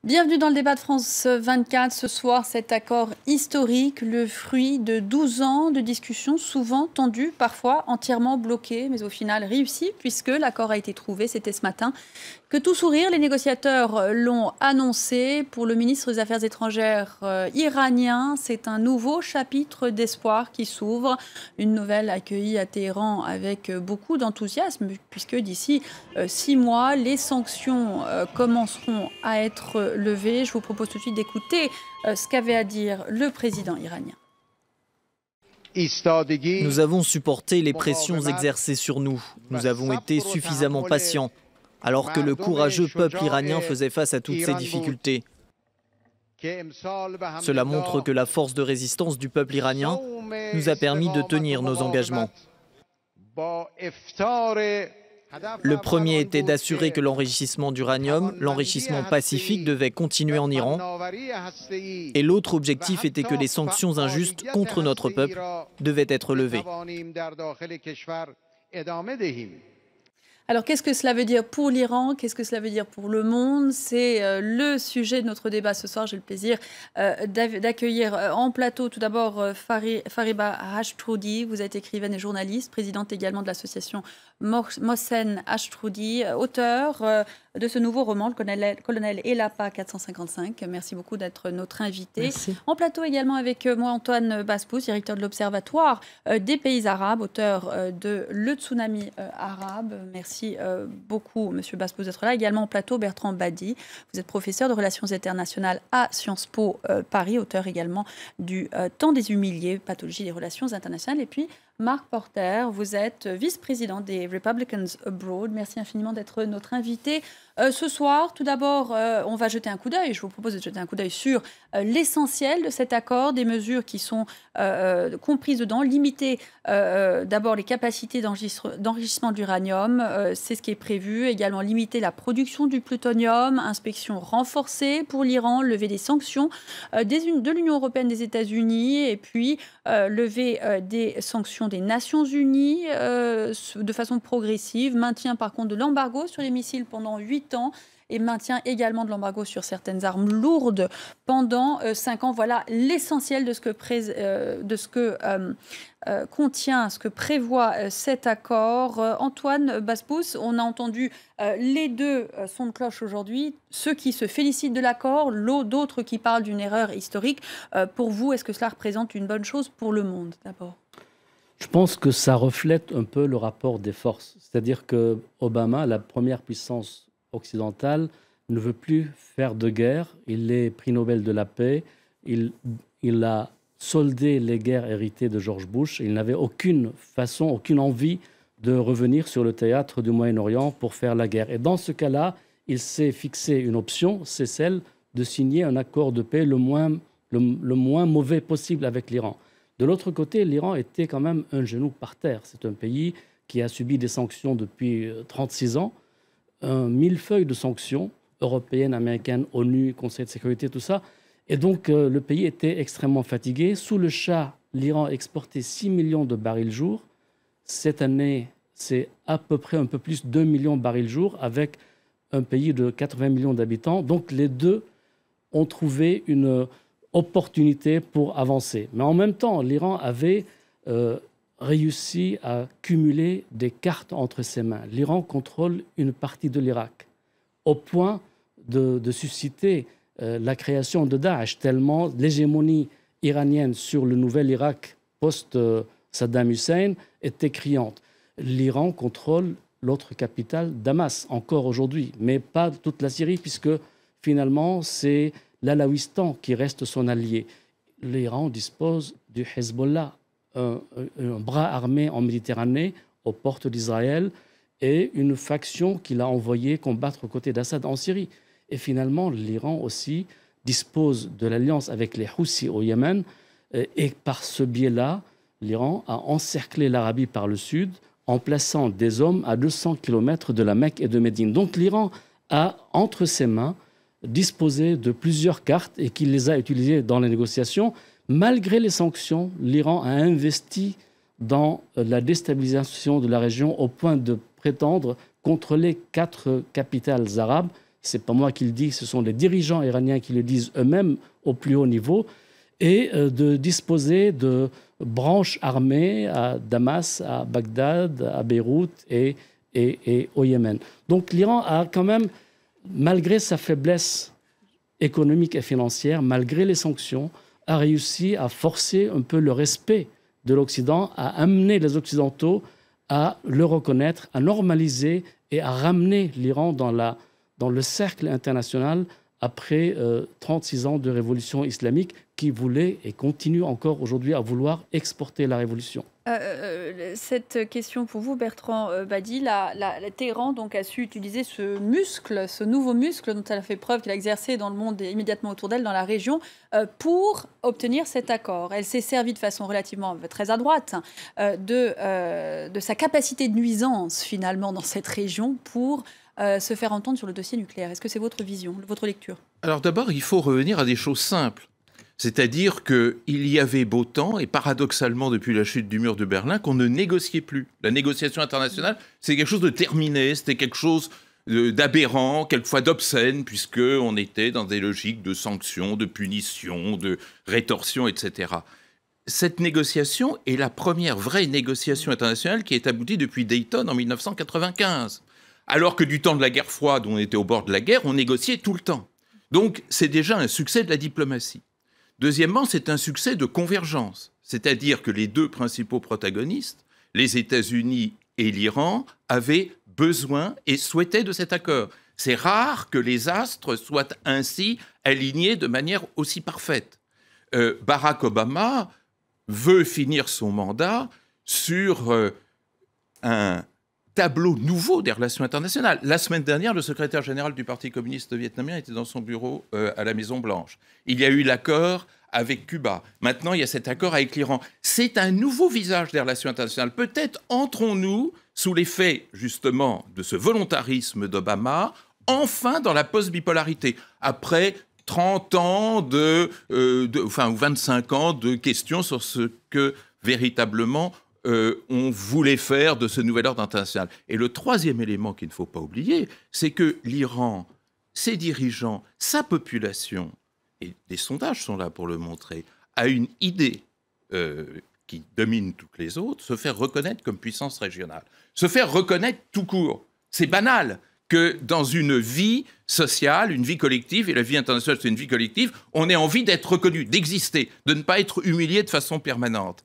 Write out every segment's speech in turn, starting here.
Bienvenue dans le débat de France 24. Ce soir, cet accord historique, le fruit de 12 ans de discussions, souvent tendues, parfois entièrement bloquées, mais au final réussi, puisque l'accord a été trouvé, c'était ce matin. Que tout sourire, les négociateurs l'ont annoncé. Pour le ministre des Affaires étrangères iranien, c'est un nouveau chapitre d'espoir qui s'ouvre. Une nouvelle accueillie à Téhéran avec beaucoup d'enthousiasme, puisque d'ici 6 mois, les sanctions commenceront à être levées. Je vous propose tout de suite d'écouter ce qu'avait à dire le président iranien. Nous avons supporté les pressions exercées sur nous. Nous avons été suffisamment patients, alors que le courageux peuple iranien faisait face à toutes ces difficultés. Cela montre que la force de résistance du peuple iranien nous a permis de tenir nos engagements. Le premier était d'assurer que l'enrichissement d'uranium, l'enrichissement pacifique, devait continuer en Iran. Et l'autre objectif était que les sanctions injustes contre notre peuple devaient être levées. Alors, qu'est-ce que cela veut dire pour l'Iran? Qu'est-ce que cela veut dire pour le monde? C'est le sujet de notre débat ce soir. J'ai le plaisir d'accueillir en plateau tout d'abord Fariba Ashtroudi. Vous êtes écrivaine et journaliste, présidente également de l'association Mohsen Ashtroudi, auteur de ce nouveau roman, le colonel Elapa 455. Merci beaucoup d'être notre invité. Merci. En plateau également avec moi Antoine Baspous, directeur de l'Observatoire des pays arabes, auteur de Le tsunami arabe. Merci beaucoup, Monsieur Baspous, d'être là. Également en plateau, Bertrand Badi. Vous êtes professeur de relations internationales à Sciences Po Paris, auteur également du Temps des humiliés, pathologie des relations internationales. Et puis, Marc Porter, vous êtes vice-président des Republicans Abroad. Merci infiniment d'être notre invité. Ce soir, tout d'abord, on va jeter un coup d'œil. Je vous propose de jeter un coup d'œil sur l'essentiel de cet accord, des mesures qui sont comprises dedans, limiter d'abord les capacités d'enrichissement d'uranium, c'est ce qui est prévu, également limiter la production du plutonium, inspection renforcée pour l'Iran, lever des sanctions de l'Union européenne, des États-Unis, et puis lever des sanctions des Nations Unies de façon progressive, maintien par contre de l'embargo sur les missiles pendant 8 ans et maintien également de l'embargo sur certaines armes lourdes pendant 5 ans. Voilà l'essentiel de ce que contient, ce que prévoit cet accord. Antoine Baspous, on a entendu les deux sons de cloche aujourd'hui, ceux qui se félicitent de l'accord, d'autres qui parlent d'une erreur historique. Pour vous, est-ce que cela représente une bonne chose pour le monde d'abord ? Je pense que ça reflète un peu le rapport des forces. C'est-à-dire que Obama, la première puissance occidentale, ne veut plus faire de guerre. Il est prix Nobel de la paix. Il a soldé les guerres héritées de George Bush. Il n'avait aucune façon, aucune envie de revenir sur le théâtre du Moyen-Orient pour faire la guerre. Et dans ce cas-là, il s'est fixé une option, c'est celle de signer un accord de paix le moins mauvais possible avec l'Iran. De l'autre côté, l'Iran était quand même un genou par terre. C'est un pays qui a subi des sanctions depuis 36 ans, un millefeuille de sanctions européennes, américaines, ONU, Conseil de sécurité, tout ça. Et donc, le pays était extrêmement fatigué. Sous le Shah, l'Iran exportait 6 millions de barils jour. Cette année, c'est à peu près un peu plus de 2 millions de barils jour, avec un pays de 80 millions d'habitants. Donc, les deux ont trouvé une opportunité pour avancer. Mais en même temps, l'Iran avait réussi à cumuler des cartes entre ses mains. L'Iran contrôle une partie de l'Irak, au point de susciter la création de Daesh, tellement l'hégémonie iranienne sur le nouvel Irak post-Saddam Hussein était criante. L'Iran contrôle l'autre capitale, Damas, encore aujourd'hui, mais pas toute la Syrie, puisque finalement, c'est l'Alaouistan qui reste son allié. L'Iran dispose du Hezbollah, un bras armé en Méditerranée, aux portes d'Israël, et une faction qu'il a envoyée combattre aux côtés d'Assad en Syrie. Et finalement, l'Iran aussi dispose de l'alliance avec les Houthis au Yémen, et par ce biais-là, l'Iran a encerclé l'Arabie par le sud, en plaçant des hommes à 200 km de la Mecque et de Médine. Donc l'Iran a entre ses mains disposé de plusieurs cartes et qu'il les a utilisées dans les négociations. Malgré les sanctions, l'Iran a investi dans la déstabilisation de la région au point de prétendre contrôler 4 capitales arabes, c'est pas moi qui le dis, ce sont les dirigeants iraniens qui le disent eux-mêmes au plus haut niveau, et de disposer de branches armées à Damas, à Bagdad, à Beyrouth et au Yémen. Donc l'Iran a quand même, malgré sa faiblesse économique et financière, malgré les sanctions, a réussi à forcer un peu le respect de l'Occident, à amener les Occidentaux à le reconnaître, à normaliser et à ramener l'Iran dans le cercle international après 36 ans de révolution islamique qui voulait et continue encore aujourd'hui à vouloir exporter la révolution. Cette question pour vous, Bertrand Badi, la Téhéran donc, a su utiliser ce muscle, ce nouveau muscle dont elle a fait preuve qu'elle a exercé dans le monde et immédiatement autour d'elle, dans la région, pour obtenir cet accord. Elle s'est servie de façon relativement très à droite de sa capacité de nuisance finalement dans cette région pour se faire entendre sur le dossier nucléaire. Est-ce que c'est votre vision, votre lecture? Alors d'abord, il faut revenir à des choses simples. C'est-à-dire qu'il y avait beau temps, et paradoxalement, depuis la chute du mur de Berlin, qu'on ne négociait plus. La négociation internationale, c'est quelque chose de terminé, c'était quelque chose d'aberrant, quelquefois d'obscène, puisqu'on était dans des logiques de sanctions, de punitions, de rétorsion, etc. Cette négociation est la première vraie négociation internationale qui est aboutie depuis Dayton en 1995. Alors que du temps de la guerre froide, où on était au bord de la guerre, on négociait tout le temps. Donc c'est déjà un succès de la diplomatie. Deuxièmement, c'est un succès de convergence, c'est-à-dire que les deux principaux protagonistes, les États-Unis et l'Iran, avaient besoin et souhaitaient de cet accord. C'est rare que les astres soient ainsi alignés de manière aussi parfaite. Barack Obama veut finir son mandat sur un tableau nouveau des relations internationales. La semaine dernière, le secrétaire général du Parti communiste vietnamien était dans son bureau à la Maison-Blanche. Il y a eu l'accord avec Cuba. Maintenant, il y a cet accord avec l'Iran. C'est un nouveau visage des relations internationales. Peut-être entrons-nous, sous l'effet justement de ce volontarisme d'Obama, enfin dans la post-bipolarité. Après 30 ans ou 25 ans de questions sur ce que véritablement on voulait faire de ce nouvel ordre international. Et le troisième élément qu'il ne faut pas oublier, c'est que l'Iran, ses dirigeants, sa population, et les sondages sont là pour le montrer, a une idée qui domine toutes les autres, se faire reconnaître comme puissance régionale. Se faire reconnaître tout court. C'est banal que dans une vie sociale, une vie collective, et la vie internationale c'est une vie collective, on ait envie d'être reconnu, d'exister, de ne pas être humilié de façon permanente.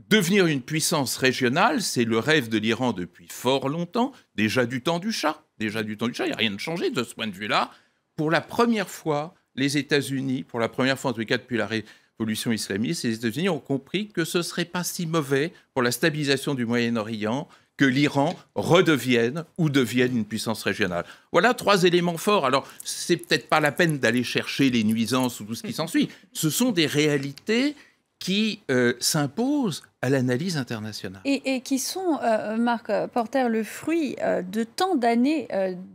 Devenir une puissance régionale, c'est le rêve de l'Iran depuis fort longtemps, déjà du temps du Shah. Il n'y a rien de changé de ce point de vue-là. Pour la première fois, les États-Unis, pour la première fois en tout cas depuis la révolution islamiste, les États-Unis ont compris que ce ne serait pas si mauvais pour la stabilisation du Moyen-Orient que l'Iran redevienne ou devienne une puissance régionale. Voilà 3 éléments forts. Alors, c'est peut-être pas la peine d'aller chercher les nuisances ou tout ce qui s'ensuit. Ce sont des réalités qui s'imposent à l'analyse internationale. Et qui sont, Marc Porter, le fruit de tant d'années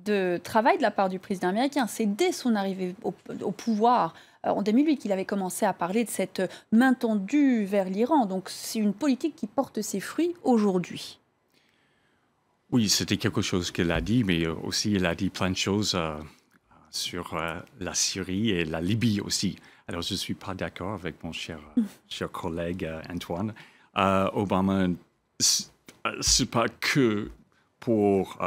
de travail de la part du président américain. C'est dès son arrivée au pouvoir en 2008 qu'il avait commencé à parler de cette main tendue vers l'Iran. Donc c'est une politique qui porte ses fruits aujourd'hui. Oui, c'était quelque chose qu'il a dit, mais aussi il a dit plein de choses sur la Syrie et la Libye aussi. Alors, je ne suis pas d'accord avec mon cher collègue Antoine. Obama, ce n'est pas que pour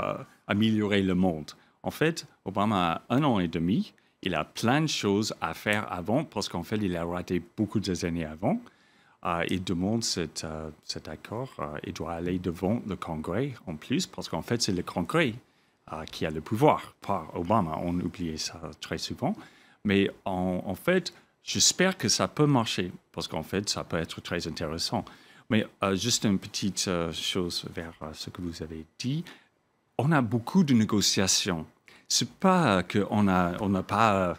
améliorer le monde. En fait, Obama a 1 an et demi. Il a plein de choses à faire avant, parce qu'en fait, il a raté beaucoup des années avant. Il demande cet accord. Il doit aller devant le Congrès en plus, parce qu'en fait, c'est le Congrès qui a le pouvoir, pas Obama. On oublie ça très souvent. Mais en fait, j'espère que ça peut marcher, parce qu'en fait, ça peut être très intéressant. Mais juste une petite chose vers ce que vous avez dit. On a beaucoup de négociations. Ce n'est pas qu'on n'a pas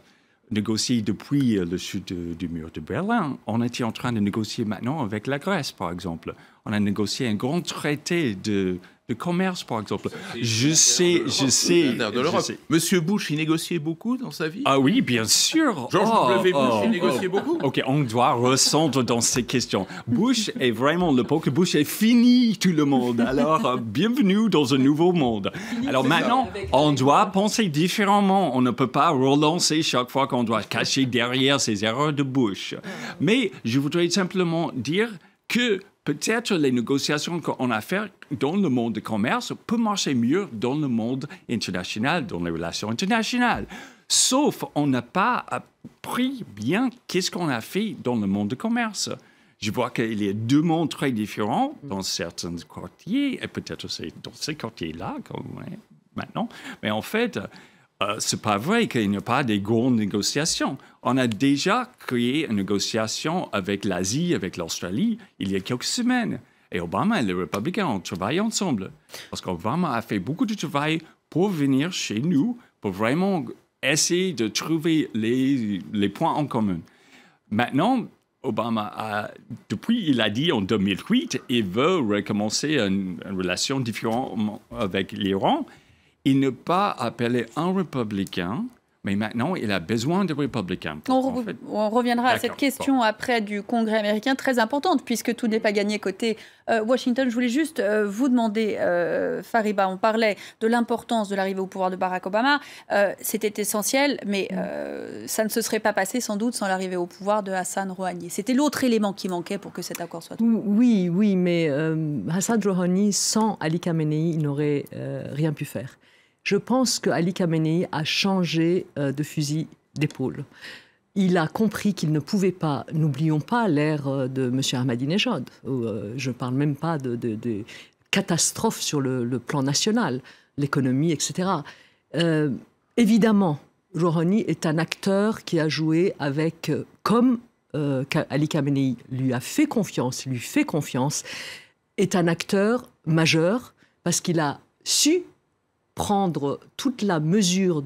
négocié depuis le chute du mur de Berlin. On était en train de négocier maintenant avec la Grèce, par exemple. on a négocié un grand traité de commerce, par exemple. Je sais. De l'Europe. Monsieur Bush, il négociait beaucoup dans sa vie? Ah oui, bien sûr. George W. Bush, il négociait beaucoup? OK, on doit recentrer dans ces questions. Bush est vraiment l'époque. Bush est fini, tout le monde. Alors, bienvenue dans un nouveau monde. Alors maintenant, on doit penser différemment. On ne peut pas relancer chaque fois qu'on doit cacher derrière ces erreurs de Bush. Mais je voudrais simplement dire que peut-être les négociations qu'on a faites dans le monde du commerce peuvent marcher mieux dans le monde international, dans les relations internationales. Sauf on n'a pas appris bien qu'est-ce qu'on a fait dans le monde du commerce. Je vois qu'il y a deux mondes très différents dans certains quartiers, et peut-être c'est dans ces quartiers-là maintenant. Mais en fait, c'est pas vrai qu'il n'y a pas de grandes négociations. On a déjà créé une négociation avec l'Asie, avec l'Australie, il y a quelques semaines. Et Obama et les républicains ont travaillé ensemble. Parce qu'Obama a fait beaucoup de travail pour venir chez nous, pour vraiment essayer de trouver les points en commun. Maintenant, Obama, depuis il a dit en 2008, il veut recommencer une relation différente avec l'Iran. Il n'a pas appelé un républicain, mais maintenant, il a besoin de républicains. On reviendra à cette question après du Congrès américain, très importante, puisque tout n'est pas gagné côté Washington. Je voulais juste vous demander, Fariba, on parlait de l'importance de l'arrivée au pouvoir de Barack Obama. C'était essentiel, mais ça ne se serait pas passé sans doute sans l'arrivée au pouvoir de Hassan Rouhani. C'était l'autre élément qui manquait pour que cet accord soit trouvé. Oui, mais Hassan Rouhani, sans Ali Khamenei, il n'aurait rien pu faire. Je pense qu'Ali Khamenei a changé de fusil d'épaule. Il a compris qu'il ne pouvait pas, n'oublions pas l'ère de M. Ahmadinejad, je ne parle même pas de catastrophes sur le plan national, l'économie, etc. Évidemment, Rouhani est un acteur qui a joué avec, comme Ali Khamenei lui fait confiance, est un acteur majeur parce qu'il a su prendre toute la mesure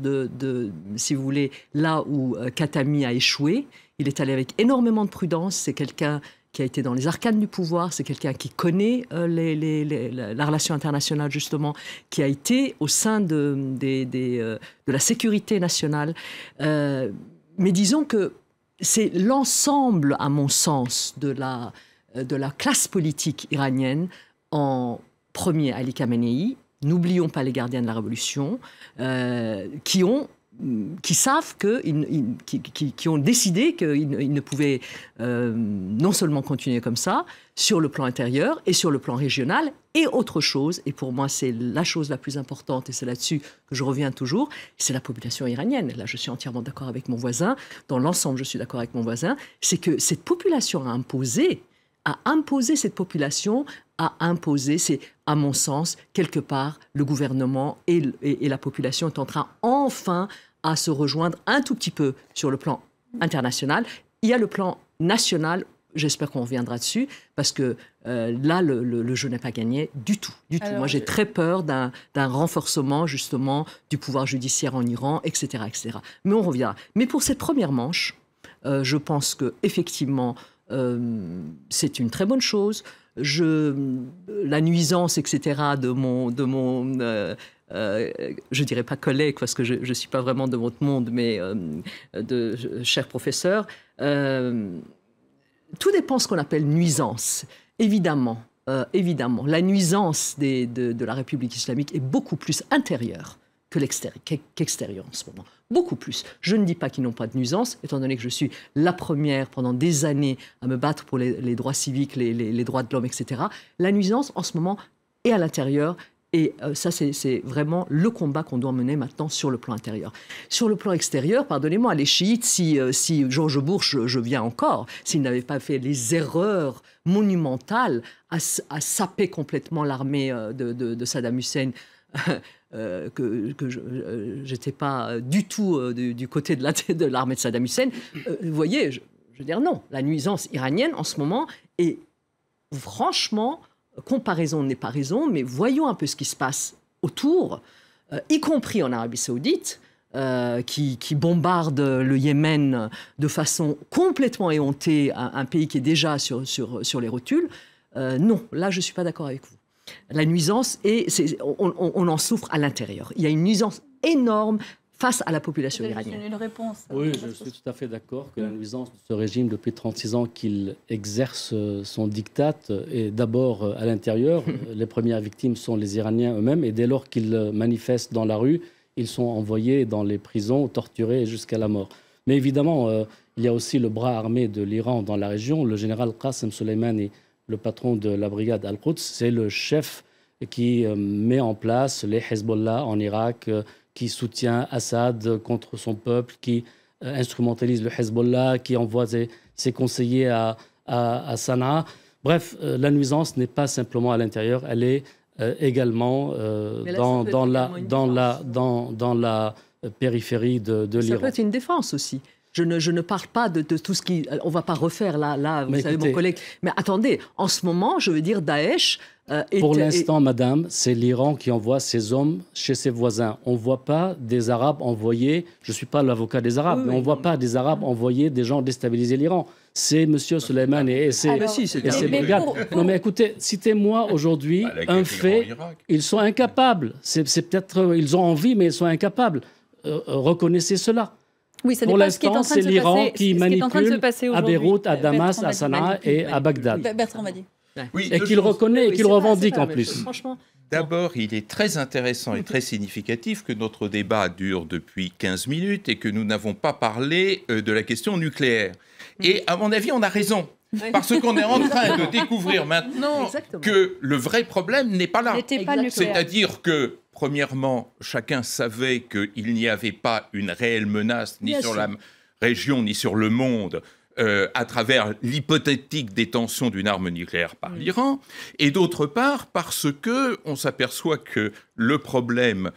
si vous voulez, là où Khatami a échoué. Il est allé avec énormément de prudence. C'est quelqu'un qui a été dans les arcanes du pouvoir. C'est quelqu'un qui connaît la relation internationale, justement, qui a été au sein de la sécurité nationale. Mais disons que c'est l'ensemble, à mon sens, de la classe politique iranienne, en premier Ali Khamenei. N'oublions pas les gardiens de la Révolution, qui savent qui ont décidé qu'ils ne pouvaient non seulement continuer comme ça, sur le plan intérieur et sur le plan régional, et autre chose, et pour moi c'est la chose la plus importante, et c'est là-dessus que je reviens toujours, c'est la population iranienne. Là je suis entièrement d'accord avec mon voisin, dans l'ensemble je suis d'accord avec mon voisin, c'est que cette population a imposé cette population, c'est, à mon sens, quelque part, le gouvernement et la population est en train enfin à se rejoindre un tout petit peu sur le plan international. Il y a le plan national, j'espère qu'on reviendra dessus, parce que là, le jeu n'est pas gagné du tout. Moi, j'ai très peur d'un renforcement, justement, du pouvoir judiciaire en Iran, etc., etc. Mais on reviendra. Mais pour cette première manche, je pense qu'effectivement, c'est une très bonne chose. La nuisance, etc., de mon je dirais pas collègue, parce que je ne suis pas vraiment de votre monde, mais de cher professeur, tout dépend de ce qu'on appelle nuisance. Évidemment, la nuisance de la République islamique est beaucoup plus intérieure qu'extérieure en ce moment. Beaucoup plus. Je ne dis pas qu'ils n'ont pas de nuisance, étant donné que je suis la première pendant des années à me battre pour les droits civiques, les droits de l'homme, etc. La nuisance, en ce moment, est à l'intérieur. Et ça, c'est vraiment le combat qu'on doit mener maintenant sur le plan intérieur. Sur le plan extérieur, pardonnez-moi, les chiites, si George Bush, je viens encore, s'il n'avait pas fait les erreurs monumentales à saper complètement l'armée de Saddam Hussein, que je n'étais pas du tout du côté de l'armée de Saddam Hussein, vous voyez, je veux dire non. La nuisance iranienne, en ce moment, est franchement... Comparaison n'est pas raison, mais voyons un peu ce qui se passe autour, y compris en Arabie Saoudite, qui bombarde le Yémen de façon complètement éhontée, un pays qui est déjà sur les rotules. Non, là, je ne suis pas d'accord avec vous. La nuisance, on en souffre à l'intérieur. Il y a une nuisance énorme face à la population iranienne. Une réponse. Oui, je suis tout à fait d'accord que la nuisance de ce régime, depuis 36 ans qu'il exerce son diktat, est d'abord à l'intérieur. Les premières victimes sont les Iraniens eux-mêmes, et dès lors qu'ils manifestent dans la rue, ils sont envoyés dans les prisons, torturés jusqu'à la mort. Mais évidemment, il y a aussi le bras armé de l'Iran dans la région. Le général Qasem Soleimani, le patron de la brigade Al-Quds, c'est le chef qui met en place les Hezbollah en Irak, qui soutient Assad contre son peuple, qui instrumentalise le Hezbollah, qui envoie ses conseillers à Sanaa. Bref, la nuisance n'est pas simplement à l'intérieur, elle est également dans la périphérie de l'Iran. Ça peut être une défense aussi. Je ne parle pas de tout ce qui... On ne va pas refaire là vous savez, mon collègue. Mais attendez, en ce moment, je veux dire, Daesh... Pour l'instant, madame, c'est l'Iran qui envoie ses hommes chez ses voisins. On ne voit pas des Arabes envoyer... Je ne suis pas l'avocat des Arabes, mais on ne voit pas des Arabes envoyer des gens déstabiliser l'Iran. C'est M. Soleimani et ses brigades. Non, mais écoutez, citez-moi aujourd'hui un fait. Ils sont incapables. C'est peut-être... Ils ont envie, mais ils sont incapables. Reconnaissez cela. Oui, ça pour l'instant, c'est l'Iran qui manipule à Beyrouth, à Damas, à Sanaa et à Bagdad. Bertrand m'a dit. Oui, et qu'il reconnaît et qu'il revendique en plus. Franchement. D'abord, il est très intéressant et très significatif que notre débat dure depuis 15 minutes et que nous n'avons pas parlé de la question nucléaire. Et à mon avis, on a raison. Parce qu'on est en train de découvrir maintenant que le vrai problème n'est pas là. C'est-à-dire que, premièrement, chacun savait qu'il n'y avait pas une réelle menace ni sur la région ni sur le monde à travers l'hypothétique détention d'une arme nucléaire par l'Iran. Et d'autre part, parce qu'on s'aperçoit que le problème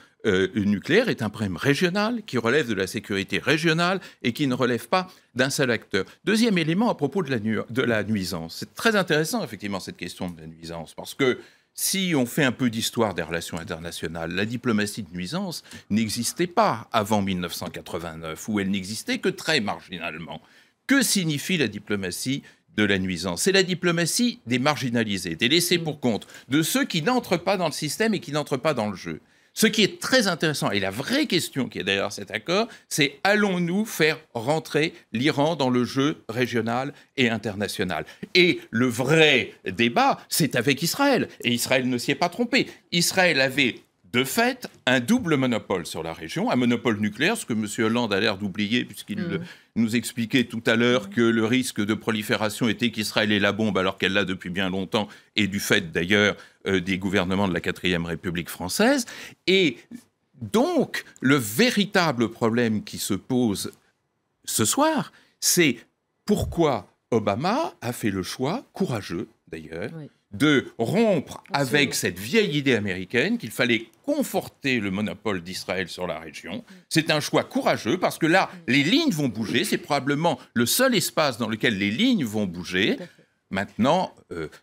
nucléaire est un problème régional qui relève de la sécurité régionale et qui ne relève pas d'un seul acteur. Deuxième élément à propos de la nuisance. C'est très intéressant, effectivement, cette question de la nuisance, parce que si on fait un peu d'histoire des relations internationales, la diplomatie de nuisance n'existait pas avant 1989, ou elle n'existait que très marginalement. Que signifie la diplomatie de la nuisance? C'est la diplomatie des marginalisés, des laissés pour compte, de ceux qui n'entrent pas dans le système et qui n'entrent pas dans le jeu. Ce qui est très intéressant, et la vraie question qui est derrière cet accord, c'est allons-nous faire rentrer l'Iran dans le jeu régional et international? Et le vrai débat, c'est avec Israël. Et Israël ne s'y est pas trompé. Israël avait de fait un double monopole sur la région, un monopole nucléaire, ce que M. Hollande a l'air d'oublier, puisqu'il nous expliquait tout à l'heure que le risque de prolifération était qu'Israël ait la bombe, alors qu'elle l'a depuis bien longtemps, et du fait d'ailleurs des gouvernements de la 4e République française. Et donc, le véritable problème qui se pose ce soir, c'est pourquoi Obama a fait le choix, courageux d'ailleurs, de rompre avec cette vieille idée américaine qu'il fallait conforter le monopole d'Israël sur la région. C'est un choix courageux parce que là, les lignes vont bouger. C'est probablement le seul espace dans lequel les lignes vont bouger. Maintenant,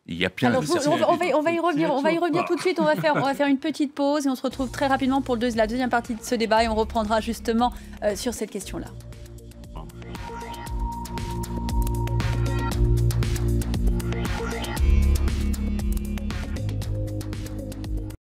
il y a plein de... On va y revenir tout de suite. On va faire une petite pause et on se retrouve très rapidement pour la deuxième partie de ce débat et on reprendra justement sur cette question-là.